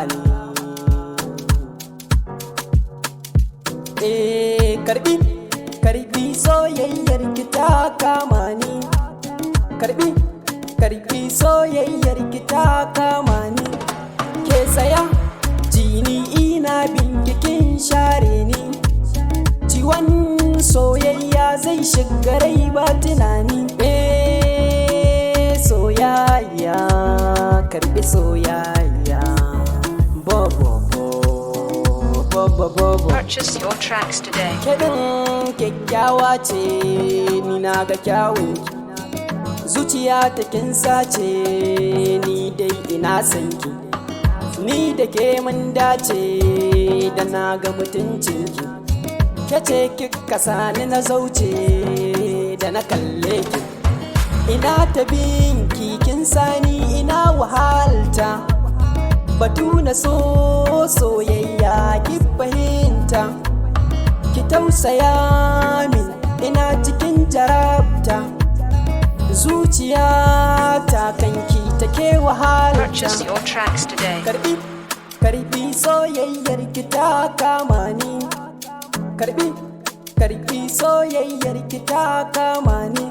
ni. Karbi soyayyar ki ta kama ni. Karbi soyayyar ki ta kama ni. Ke tsaya jini ina binkikin share ni. Ciwon soyayya zai shiga rai ba tunani. Soyayya, karbi soyayya. Bobo. Purchase your tracks today. Kedin kyakkyawa ce ni na ga kyawunki. Zuciya ta kin sace ni dai ina sanki. Ni da ke mun dace da na ga mutuncinki. Kace kika sani na zauce da na kalle ki. Ina ta binki kin sani ina wahalta. Batu na soyayya ki fahimta. Ki tausaya min ina cikin jarabta. Zuciya ta kanki take wahalta. Purchase your tracks today. Karbi soyayyar ki ta kama ni. Karbi soyayyar ki ta kama ni.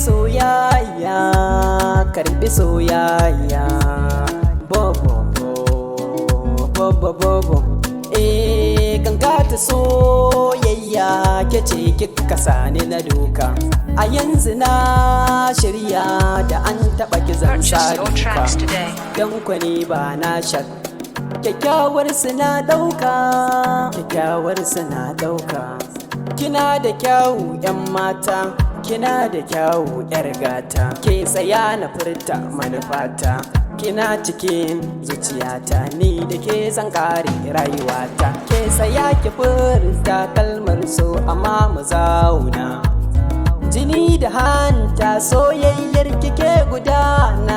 Soyayya, karbi soyayya. Bobo. Ganga ta soyayya kece kika sani na doka. A yanzu na shirya da an taɓa kizan sa duka. Don kwani ba na shak. Kyakkyawar suna ɗauka. Kina da kyawu 'yan mata, kina da kyawu 'yar gata. Ke tsaya na furta manufata. Kina cikin zuciyata ni da ke zan kare rayuwata. Ke tsaya ki furta kalmar so amma mu zauna. Jini da hanta soyayyar kike gudana.